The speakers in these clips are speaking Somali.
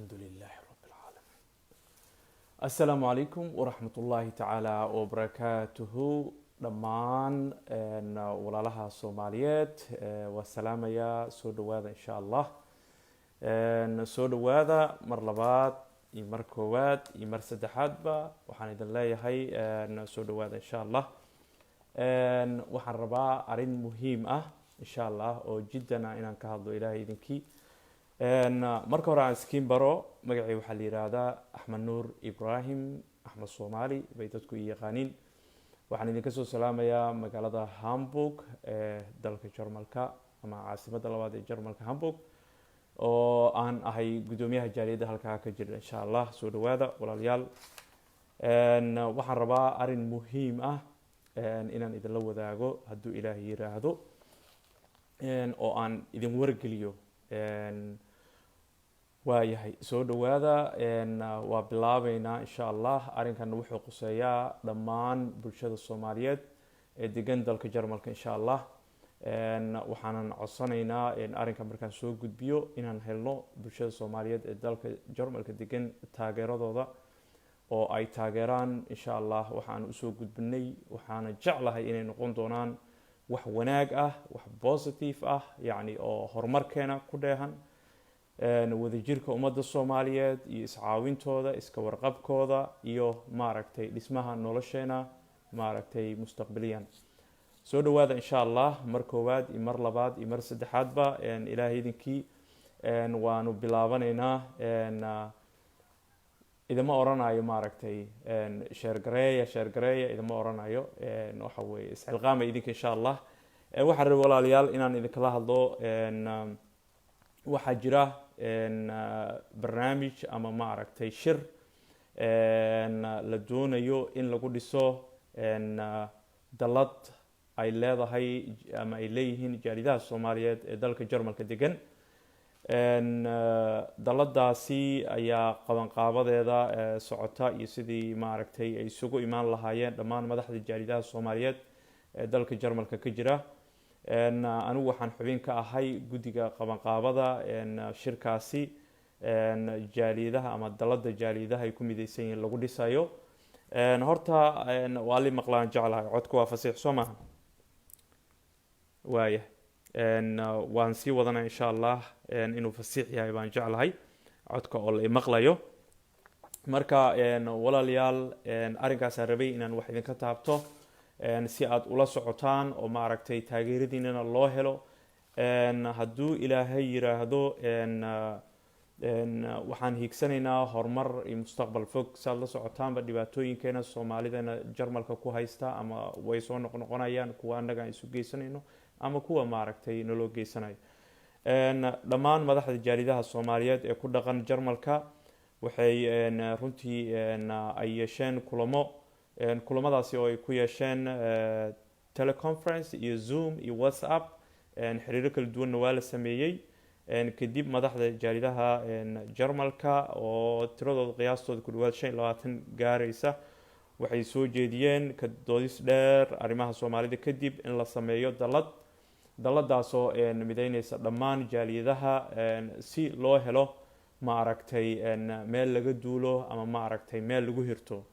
الحمد لله رب العالمين. السلام عليكم ورحمة الله تعالى وبركاته. دمان ولالها الصوماليات والسلام يا سود وهذا إن شاء الله. سود وهذا مرلبات يمر كوات يمر سدحات با وحنا الله هي سود وهذا إن شاء الله. وحربا أرين مهم إن شاء الله وجدا إن كهذا إلهي ذنكي. marka hore aan iskiin baro magacii waxaa la yiraahdaa Axmed Nuur Ibrahim Axmed Soomaali bay dadku yaqaaniin. Waxaan idinka soo salaamayaa magaalada Hamburg ee dalka Jarmalka ama caasimadda labaad ee Jarmalka Hamburg oo aan ahay gudoomiyaha jaaliyadda halkaa ka jira insha Allah. Soo dhawaada walaalayaal. Waxaan rabaa arin muhiim ah inaan idin la wadaago hadduu Ilaahay yiraahdo oo aan idin wargeliyo waayahay. soo dhawaada waa bilaabeynaa insha Allah. arrinkan wuxuu quseeyaa dhammaan bulshada Soomaaliyeed ee degan dalka Jarmalka insha Allah. waxaanan codsanaynaa arrinkan markaan soo gudbiyo inaan helno bulshada Soomaaliyeed ee dalka Jarmalka degan taageeradooda oo ay taageeraan insha Allah. waxaan u soo gudbinay waxaana jeclahay inay noqon doonaan wax wanaag ah, wax positive ah, yani oo horumarkeena ku dheehan wadajirka ummadda Soomaaliyeed iyo iscaawintooda, iska warqabkooda iyo maaragtay dhismaha nolosheena maaragtay mustaqbaliyan. soo dhawaada insha Allah. mar koowaad iyo mar labaad iyo mar saddexaadba ilaahay idinkii waanu bilaabanaynaa. idama oranayo maaragtay sheergareeya idama oranayo waxa weeye isxilqaama idinka insha Allah. waxaan rabaa walaalayaal inaan idinkala hadlo waxaa jira barnaamij ama maaragtay shir la doonayo in lagu dhiso dalad ay leedahay ama ay leeyihiin jaalidaha Soomaaliyeed ee dalka Jarmalka degan. daladaasi ayaa qabanqaabadeeda socota iyo sidii maaragtay ay isugu imaan lahaayeen dhammaan madaxda jaalidaha Soomaaliyeed ee dalka Jarmalka ka jira. anigu waxaan xubin ka ahay guddiga qabanqaabada shirkaasi jaaliyadaha ama dalada jaaliyadaha ay ku midaysan yihiin lagu dhisayo. horta waa li maqlaan jeclahay codku waa fasiix soo maaha waaya. waan sii wadanaa insha Allah inuu fasiix yahay baan jeclahay codka oo la maqlayo. marka walaalayaal arrinkaasaan rabay inaan wax idinka taabto si aad ula socotaan oo maaragtay taageeradiinana loo helo. hadduu Ilaahay yiraahdo waxaan hiigsanaynaa horumar iyo mustaqbal fog. si aad la socotaanba dhibaatooyinkeena Soomaalidana Jarmalka ku haysta ama way soo noqonayaan kuwa annaga isu geysanayno ama kuwa maaragtay naloo geysanayo. dhammaan madaxda jaalidaha Soomaaliyeed ee ku dhaqan Jarmalka waxay runtii ay yeesheen kulamadaasi oo ay ku yeesheen teleconference iyo Zoom iyo WhatsApp. xiriiro kala duwanna waa la sameeyey. kadib madaxda jaalidaha Jarmalka oo tiradooda qiyaastooda ku dhawaad 25 gaaraysa waxay soo jeediyeen ka doodis dheer arrimaha Soomaalida kadib in la sameeyo daladaasoo midaynaysa dhammaan jaaliyadaha si loo helo maaragtay meel laga duulo ama maaragtay meel lagu hirto.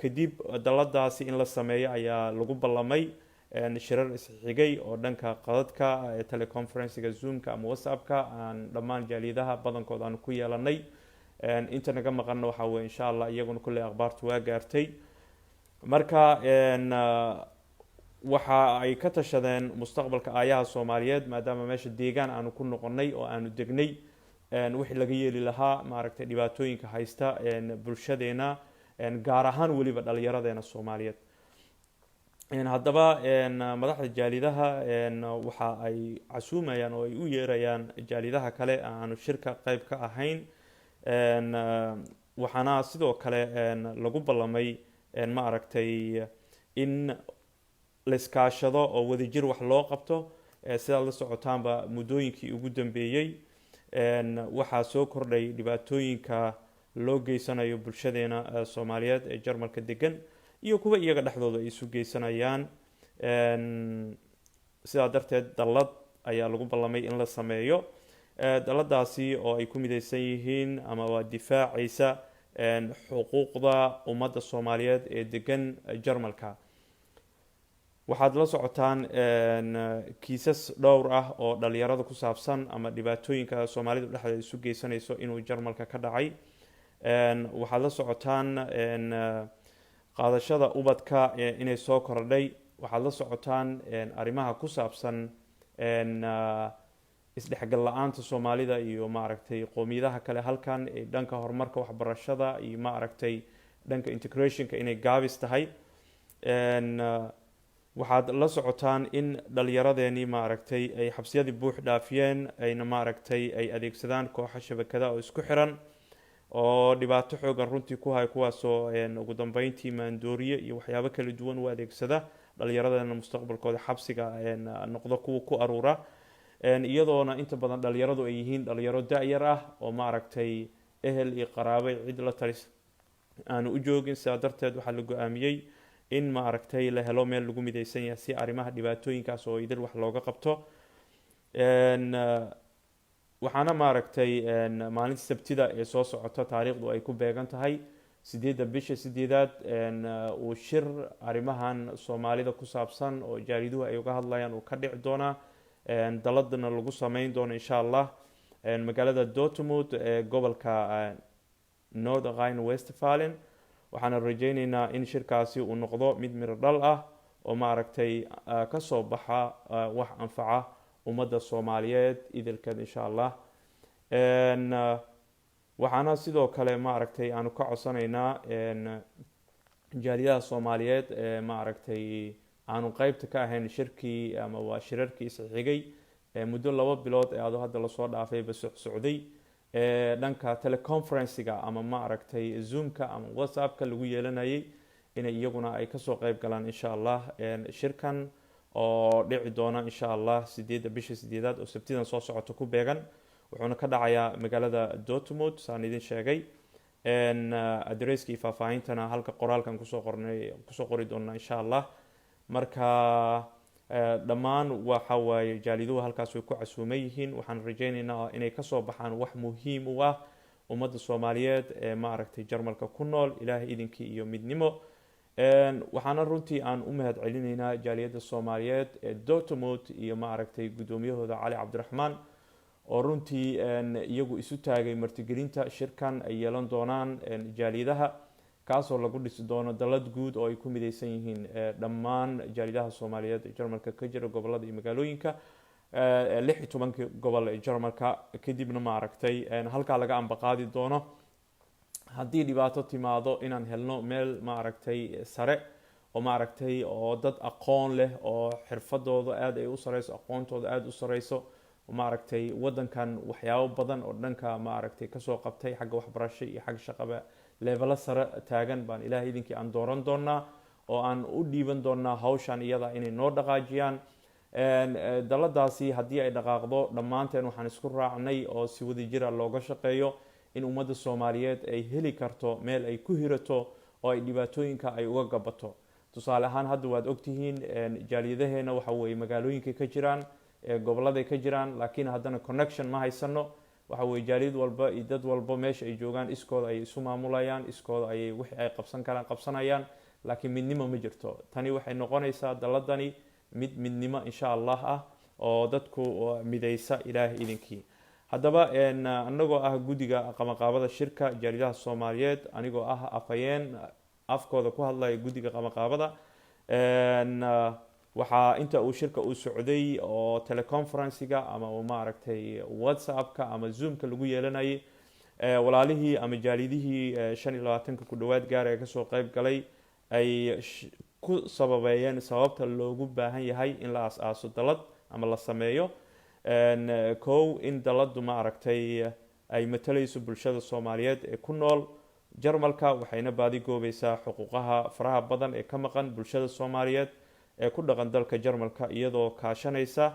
kadib daladaasi in la sameeyo ayaa lagu ballamay shirar isxigay oo dhanka qadadka teleconferencega Zoomka ama WhatsAppka aan dhammaan jaaliyadaha badankooda aan ku yeelanay. inta naga maqanna waxa weeye insha Allah iyaguna kulli akhbaartu waa gaartay. marka waxa ay ka tashadeen mustaqbalka aayaha Soomaaliyeed maadaama meesha deegaan aanu ku noqonay oo aanu degnay wixii laga yeeli lahaa maaragtay dhibaatooyinka haysta bulshadeena gaar ahaan weliba dhalinyaradeena Soomaaliyeed. haddaba madaxda jaalidaha waxa ay casuumayaan oo ay u yeerayaan jaalidaha kale aanu shirka qayb ka ahayn. waxaana sidoo kale lagu ballamay maaragtay in la iskaashado oo wadajir wax loo qabto. sidaad la socotaanba muddooyinkii ugu dambeeyey waxaa soo kordhay dhibaatooyinka loo geysanayo bulshadeena Soomaaliyeed ee Jarmalka degan iyo kuwa iyaga dhexdooda ay isu geysanayaan. sidaa darteed dalad ayaa lagu ballamay in la sameeyo daladaasi oo ay ku midaysan yihiin ama waa difaacaysa xuquuqda ummadda soomaaliyeed ee degan jarmalka. waxaad la socotaan kiisas dhowr ah oo dhalinyarada ku saabsan ama dhibaatooyinka soomaalida dhexdeeda isu geysanayso inuu jarmalka ka dhacay. waxaad la socotaan qaadashada ubadka inay soo kordhay. waxaad la socotaan arrimaha ku saabsan isdhexgal la-aanta soomaalida iyo maaragtay qoomiyadaha kale halkan dhanka horumarka waxbarashada iyo maaragtay dhanka integrationka inay gaabis tahay. waxaad la socotaan in dhalinyaradeenii maaragtay ay xabsiyadii buux dhaafiyeen ayna maaragtay ay adeegsadaan kooxo shabakada oo isku xiran oo dhibaato xoogan runtii ku hay kuwaasoo ugu dambeyntii maandooriye iyo waxyaabo kala duwan u adeegsada dhalinyaradana mustaqbalkooda xabsiga noqdo kuwa ku aruura. iyadoona inta badan dhalinyaradu ay yihiin dhalinyaro da-yar ah oo maaragtay ehel iyo qaraabay cid la talis aanu u joogin. sidaa darteed waxaa la go-aamiyey in maaragtay la helo meel lagu midaysan yahay si arrimaha dhibaatooyinkaas oo idil wax looga qabto. waxaana maaragtay maalinta sabtida ee soo socota taariikhdu ay ku beegan tahay 8 bisha 8aad uu shir arrimahan soomaalida ku saabsan oo jaariduhu ay uga hadlayaan uu ka dhici doonaa. daladana lagu sameyn doono insha allah magaalada Dortmund ee gobolka North Rhine-Westphalen. waxaana rajaynaynaa in shirkaasi uu noqdo mid miro dhal ah oo maaragtay ka soo baxa wax anfaca ummadda soomaaliyeed idilkeed insha allah. waxaana sidoo kale maaragtay aanu ka codsanaynaa jaaliyadaha soomaaliyeed maaragtay aanu qeybta ka ahayn shirkii ama waa shirarkii isxigay muddo 2 bilood ee hadda lasoo dhaafay ba socday dhanka teleconferencega ama maaragtay zoomka ama whatsappka lagu yeelanayay inay iyaguna ay kasoo qeyb galaan insha allah shirkan oo dhici doona insha allah 8 bisha 8aad oo sabtidan soo socota ku beegan. wuxuuna ka dhacayaa magaalada Dortmund saan idin sheegay. adresskii faahfaahintana halka qoraalkan kusoo qori doona insha allah. marka dhammaan waxa waaye jaaliduhu halkaas way ku casuuman yihiin. waxaan rajaynaynaa inay kasoo baxaan wax muhiim u ah ummadda soomaaliyeed ee maaragtay jarmalka ku nool ilaahay idinkii iyo midnimo. waxaana runtii aan u mahad celinaynaa jaaliyadda soomaaliyeed ee Dortmund iyo maaragtay guddoomiyahooda cali cabdiraxmaan oo runtii iyagu isu taagay martigelinta shirkan ay yeelan doonaan jaaliyadaha kaasoo lagu dhisi doono dalad guud oo ay ku midaysan yihiin dhammaan jaalidaha soomaaliyeed ee jarmalka ka jira gobolada iyo magaalooyinka 16 gobol ee jarmalka. kadibna maaragtay halkaa laga ambaqaadi doono haddii dhibaato timaado inaan helno meel maaragtay sare oo maaragtay oo dad aqoon leh oo xirfadooda aad ay u sareyso aqoontooda aad u sareyso maaragtay wadankan waxyaabo badan oo dhanka maaragtay kasoo qabtay xagga waxbarasho iyo xagga shaqaba leevelo sare taagan baan ilaahay idinkii aan dooran doonaa oo aan u dhiiban doonaa hawshan iyada inay noo dhaqaajiyaan. daladaasi haddii ay dhaqaaqdo dhammaanteen waxaan isku raacnay oo si wadajira looga shaqeeyo in ummadda soomaaliyeed ay heli karto meel ay ku hirato oo ay dhibaatooyinka ay uga gabato. tusaale ahaan hadda waad ogtihiin jaaliyadaheena waxa weeye magaalooyinkay ka jiraan goboladay ka jiraan laakiin haddana connection ma haysano. waxa weeye jaaliyad walba iyo dad walba meesha ay joogaan iskooda ay isu maamulayaan iskooda ayay wixii ay qabsan karaan qabsanayaan laakiin midnimo ma jirto. tani waxay noqonaysaa daladani mid midnimo insha allah ah oo dadku midaysa ilaahay idinkii. haddaba anagoo ah guddiga qamaqaabada shirka jaaliyadaha soomaaliyeed anigoo ah afhayeen afkooda ku hadlaya guddiga qamaqaabada waxaa inta uu shirka uu socday oo teleconferencega ama maaragtay whatsappka ama zoomka lagu yeelanayay walaalihii ama jaalidihii 25 ku dhawaad gaar ee kasoo qeyb galay ay ku sababeeyeen sababta loogu baahan yahay in la aas-aaso dalad ama la sameeyo kow in daladu maaragtay ay matalayso bulshada soomaaliyeed ee ku nool jarmalka waxayna baadi goobaysaa xuquuqaha faraha badan ee ka maqan bulshada soomaaliyeed ee ku dhaqan dalka jarmalka iyadoo kaashanaysa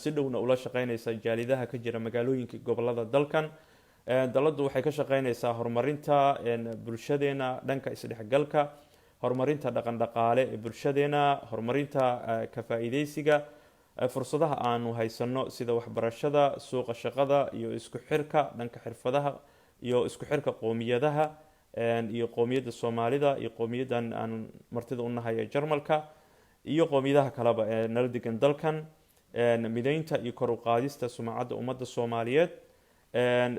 si dhowna ula shaqeynaysa jaalidaha ka jira magaalooyinka gobolada dalkan. daladu waxay ka shaqeynaysaa horumarinta bulshadeena dhanka isdhexgalka horumarinta dhaqan dhaqaale ee bulshadeena horumarinta ka faa'iideysiga fursadaha aanu haysano sida waxbarashada, suuqa shaqada iyo isku xirka dhanka xirfadaha iyo isku xirka qoomiyadaha iyo qoomiyadda Soomaalida iyo qoomiyaddan aan martida u nahay ee Jarmalka iyo qoomiyadaha kaleba ee nala degan dalkan, mideynta iyo kor u qaadista sumcadda ummadda Soomaaliyeed.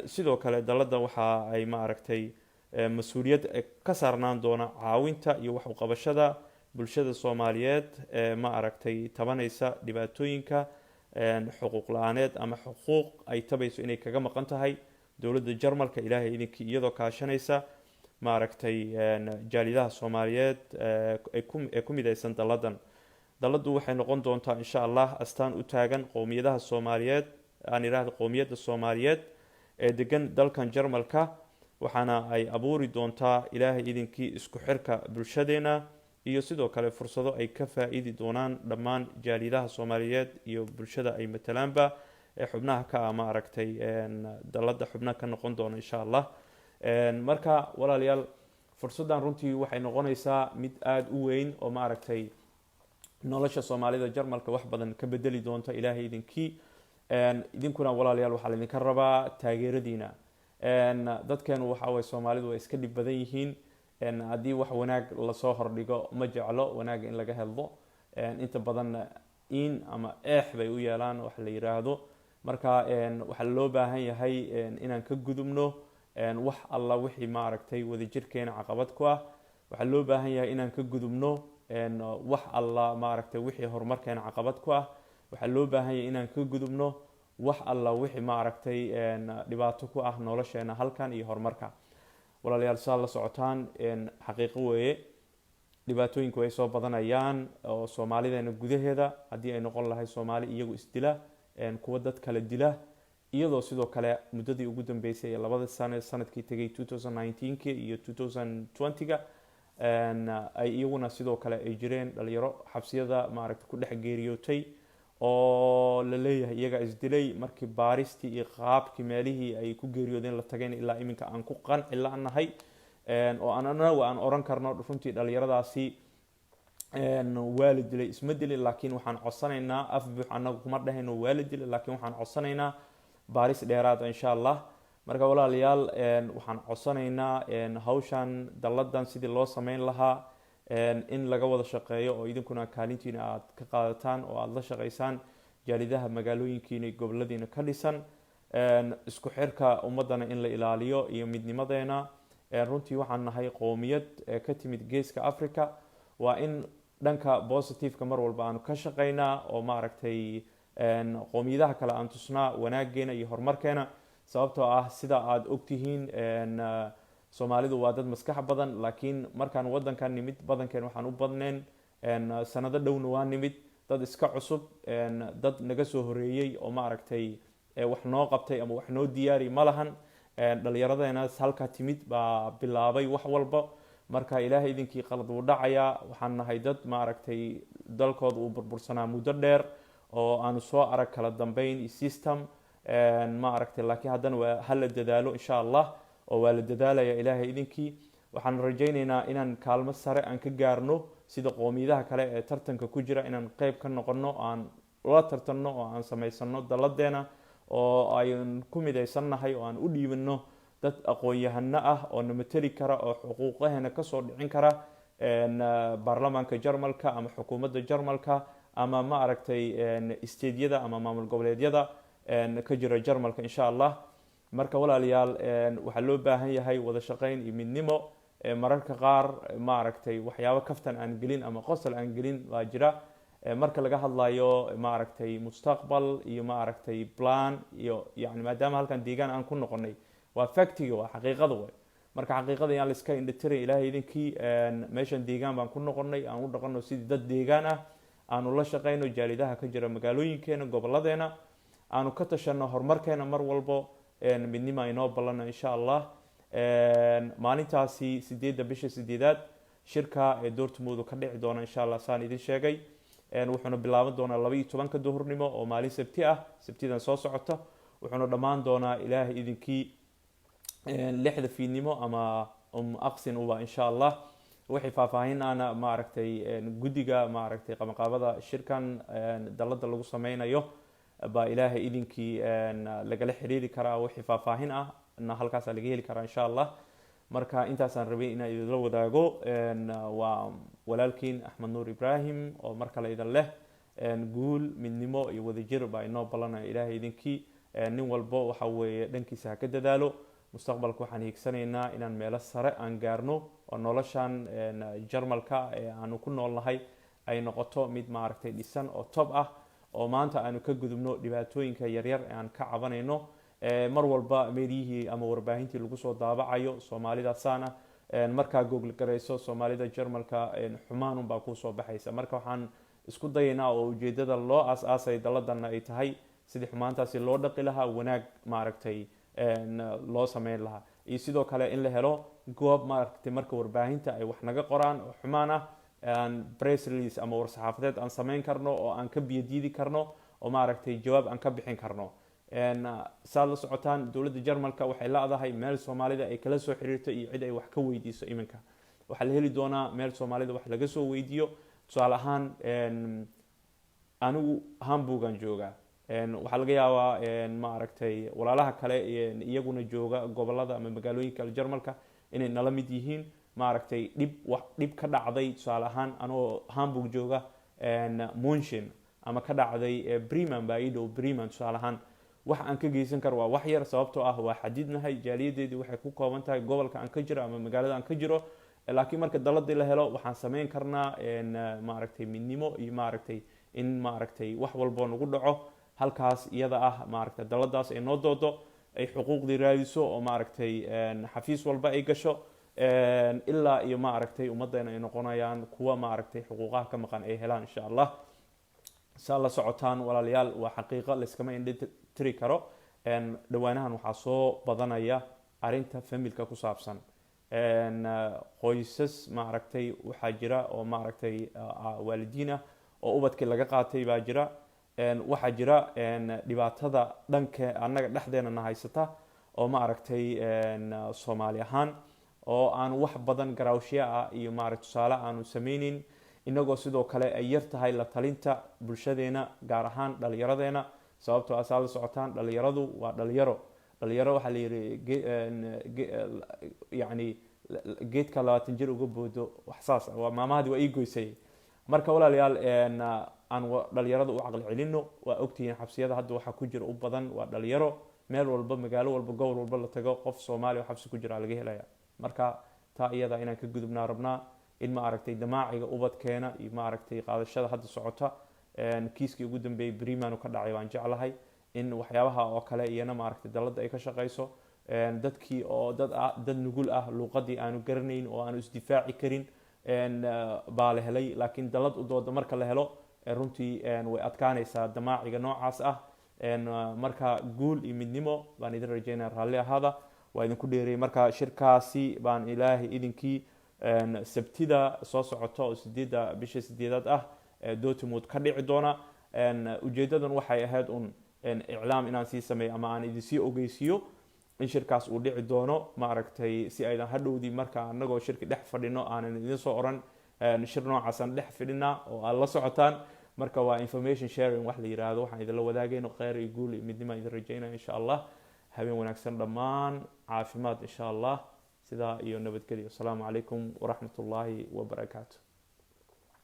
sidoo kale dalada waxa ay maaragtay mas-uuliyad ka saarnaan doona caawinta iyo wax u qabashada bulshada Soomaaliyeed maaragtay tabanaysa dhibaatooyinka xuquuq la'aaneed ama xuquuq ay tabayso inay kaga maqan tahay dowladda Jarmalka ilaahay idinkii iyadoo kaashanaysa maaragtay jaalidaha Soomaaliyeed ee ku midaysan daladu waxay noqon doontaa insha Allah astaan u taagan qoomiyadaha Soomaaliyeed aan iraahdo qoomiyadda Soomaaliyeed ee degan dalkan Jarmalka, waxaana ay abuuri doontaa ilaahay idinkii isku xirka bulshadeena iyo sidoo kale fursado ay ka faa'iidi doonaan dhammaan jaalidaha Soomaaliyeed iyo bulshada ay matalaanba ee xubnaha ka maaragtay dalada xubnaha ka noqon doona insha Allah. marka walaalayaal fursadan runtii waxay noqonaysaa mid aad u weyn oo maaragtay nolosha Soomaalida Jarmalka wax badan ka bedeli doonta ilaahay idinkii. idinkuna walaalayaal waxaa idinka rabaa taageeradiina. dadkeenu waxa way Soomaalidu way iska dhib badan yihiin, haddii wax wanaag lasoo hordhigo ma jeclo wanaag in laga helo, inta badan in ama bay u yeelaan wax la yiraahdo. marka waxa loo baahan yahay inaan ka gudubno wax alla wixii maaragtay wadajirkeena caqabad ku ah. waxa loo baahan yahay inaan ka gudubno wax alla maaragtay wixii horumarkeena caqabad ku ah. waxa loo baahan yahay inaan ka gudubno wax alla wixii maaragtay dhibaato ku ah nolosheena halkan iyo horumarka. walaalayaal saa la socotaan xaqiiqo weeye dhibaatooyinku ay soo badanayaan oo Soomaalideena gudaheeda haddii ay noqon lahay Soomaali iyagu isdila, kuwa dad kala dila, iyadoo sidoo kale muddadii ugu dambeysay ee labada sanadkii tagay 2019 iyo 2020 ay iyaguna sidoo kale ay jireen dhalinyaro xabsiyada maaragtay ku dhex geeriyootay oo la leeyahay iyaga isdilay markii baaristii iyo qaabkii meelihii ay ku geeriyoodeen la tageen ilaa iminka aan ku qanci la'nahay oo aan oran karno runtii dhalinyaradaasi waa la dilay isma dilin, laakiin waxaan codsanaynaa af buux annagu kuma dhahayno waa la dilay, laakiin waxaan codsanaynaa baaris dheeraad insha Allah. marka walaalayaal waxaan codsanaynaa hawshan daladan sidii loo sameyn lahaa in laga wada shaqeeyo oo idinkuna kaalintiina aad ka qaadataan oo aad la shaqeysaan jaalidaha magaalooyinkiina iyo goboladiina ka dhisan, isku xirka ummadana in la ilaaliyo iyo midnimadeena. runtii waxaan nahay qoomiyad ka timid geeska Afrika, waa in dhanka positive-ka mar walba aanu ka shaqeynaa oo maaragtay qoomiyadaha kale aan tusnaa wanaageena iyo horumarkeena, sababtoo ah sida aad ogtihiin Soomaalidu waa dad maskax badan, laakiin markaan wadankan nimid badankeen waxaan u badneen sanado dhowna waa nimid dad iska cusub, dad naga soo horeeyay oo maaragtay wax noo qabtay ama wax noo diyaari ma lahan. dhalinyaradeenaas halka timid baa bilaabay wax walba, marka ilaahay idinkii qalad uu dhacaya. waxaan nahay dad maaragtay dalkooda uu burbursanaa muddo dheer oo aanu soo arag kala dambeyn system maaragtay, laakiin haddana waa hala dadaalo insha Allah oo waa la dadaalaya ilaahay idinkii. waxaan rajaynaynaa inaan kaalmo sare aan ka gaarno sida qoomiyadaha kale ee tartanka ku jira, inaan qayb ka noqono, aan la tartanno oo aan samaysano daladeena oo ayaan ku midaysannahay oo aan u dhiibano dad aqoon-yahano ah oo na matali kara oo xuquuqaheena kasoo dhicin kara baarlamaanka Jarmalka ama xukuumadda Jarmalka ama maaragtay isteedyada ama maamul goboleedyada ka jira Jarmalka insha Allah. marka walaalayaal waxaa loo baahan yahay wada shaqeyn iyo midnimo. mararka qaar maaragtay waxyaabo kaftan aan gelin ama qosol aan gelin waa jira marka laga hadlayo maaragtay mustaqbal iyo maaragtay plan iyo yani maadaama halkan deegaan aan ku noqonay waa factiga waa xaqiiqada way. marka xaqiiqada yaan la iska indhatiray ilaahay idinkii meeshan deegaan baan ku noqonay aan u dhaqano sidii dad deegaan ah, aanu la shaqeyno jaalidaha ka jira magaalooyinkeena goboladeena, aanu ka tashano horumarkeena mar walbo midnimo inoo ballana insha Allah. maalintaasi 8 bisha 8 shirka ee Dortmund ka dhici doona insha Allah saan idin sheegay, wuxuuna bilaaban doonaa 12 duhurnimo oo maalin sabti ah, sabtidan soo socota, wuxuuna dhamaan doonaa ilaahay idinkii 6 fiidnimo ama aqsin uba insha Allah. wixii faahfaahin ana maaragtay guddiga maaragtay qabanqaabada shirkan dalada lagu sameynayo baa ilaahay idinkii lagala xiriiri karaa. wixii faahfaahin ah na halkaasaa laga heli karaa insha allah. marka intaasaan rabay inaan idinla wadaago. waa walaalkiin Axmed Nuur Ibraahim oo mar kale idin leh guul, midnimo iyo wadajir baa inoo ballanaya ilaahay idinkii. nin walbo waxa weeye dhankiisa ha ka dadaalo. mustaqbalka waxaan hiigsanaynaa inaan meelo sare aan gaarno oo noloshan Jarmalka ee aanu ku noolnahay ay noqoto mid maaragtay dhisan oo top ah, oo maanta aanu ka gudubno dhibaatooyinka yaryar ee aan ka cabanayno. mar walba meelihii ama warbaahintii lagu soo daabacayo Soomaalida saana markaa google garayso Soomaalida Jarmalka xumaan baa ku soo baxaysa. marka waxaan isku dayaynaa oo ujeedada loo aas-aasay daladana ay tahay sidii xumaantaasi loo dhaqi lahaa, wanaag maaragtay loo sameyn lahaa, iyo sidoo kale in la helo goob maaragtay marka warbaahinta ay wax naga qoraan oo xumaan ah press release ama war-saxaafadeed aan sameyn karno oo aan ka biyadiidi karno oo maaragtay jawaab aan ka bixin karno. saad la socotaan dowladda Jarmalka waxay leedahay meel Soomaalida ay kala soo xiriirto iyo cid ay wax ka weydiiso. iminka waxaa la heli doonaa meel Soomaalida wax laga soo weydiiyo. tusaale ahaan anigu Hamburgan joogaa, waxaa laga yaabaa maaragtay walaalaha kale iyaguna jooga gobolada ama magaalooyinka kale Jarmalka inay nala mid yihiin. maaragtay dhib ka dhacday tusaale ahaan anoo Hamburg jooga München ama ka dhacday Bremen baa ii dhow Bremen tusaale ahaan, wax aan ka geysan karo waa wax yar, sababtoo ah waa xadidnahay. jaaliyadeedii waxay ku kooban tahay gobolka aan ka jiro ama magaalada aan ka jiro. laakiin marka daladii la helo waxaan sameyn karnaa maaragtay midnimo iyo maaragtay in maaragtay wax walbo nagu dhaco halkaas iyada ah maaragtay daladaas ay noo doodo, ay xuquuqdii raadiso oo maaragtay xafiis walba ay gasho ilaa iyo maaragtay ummaddeena ay noqonayaan kuwa maaragtay xuquuqaha ka maqan ay helaan insha allah. saa la socotaan walaalayaal, waa xaqiiqo layskama indhitiri karo. dhawaanahan waxaa soo badanaya arinta familka ku saabsan. qoysas maaragtay waxaa jira oo maaragtay waalidiin ah oo ubadkii laga qaatay baa jira. waxaa jira dhibaatada dhanka annaga dhexdeena na haysata oo maaragtay Soomaali ahaan oo aan wax badan garaawshiya ah iyo maaragtay tusaale aanu sameynin, inagoo sidoo kale ay yar tahay la talinta bulshadeena, gaar ahaan dhalinyaradeena. sababtoo asaa la socotaan dhalinyaradu waa dhalinyaro waxaa la yidhi yani geedka 20 jir uga boodo wax saas waa maamahadii waa ii goysay. marka walaalayaal aan dhalinyarada u caqli celino. waa ogtihiin xabsiyada hadda waxaa ku jira u badan waa dhalinyaro. meel walba, magaalo walba, gobol walba la tago qof Soomaali oo xabsi ku jira laga helaya. marka taa iyada inaan ka gudubnaa rabnaa, in maaragtay damaaciga ubadkeena iyo maaragtay qaadashada hadda socota. kiiskii ugu dambeeyay Bremen ka dhacay waan jeclahay in waxyaabaha oo kale iyana maaragtay dalada ay ka shaqeyso. dadkii oo dad nugul ah, luuqadii aanu garanayn oo aanu isdifaaci karin baa la helay. laakiin dalad u dooda marka la helo runtii way adkaanaysaa damaaciga noocaas ah. marka guul iyo midnimo baan idin rajeynaya. raalli ahaada, waa idinku dheereeyay. marka shirkaasi baan ilaahay idinkii sabtida soo socota oo 8 bisha 8 ah Dortmund ka dhici doona. ujeedadan waxay ahayd iclaam inaan sii sameeyo ama aan idin sii ogeysiiyo in shirkaas uu dhici doono maaragtay, si aydan hadhowdii marka anagoo shirki dhex fadhino aanan idin soo oran shir noocaasaan dhex fidhinaa oo aad la socotaan. marka waa information sharing wax la yiraahdo. waxaan idinla wadaagayno kheyr iyo guul iyo midnimo idin rajeynaya insha allah. habeen wanaagsan dhammaan, caafimaad insha allah, sidaa iyo nabadgelyo. asalaamu calaykum waraxmatullaahi wabarakaatu.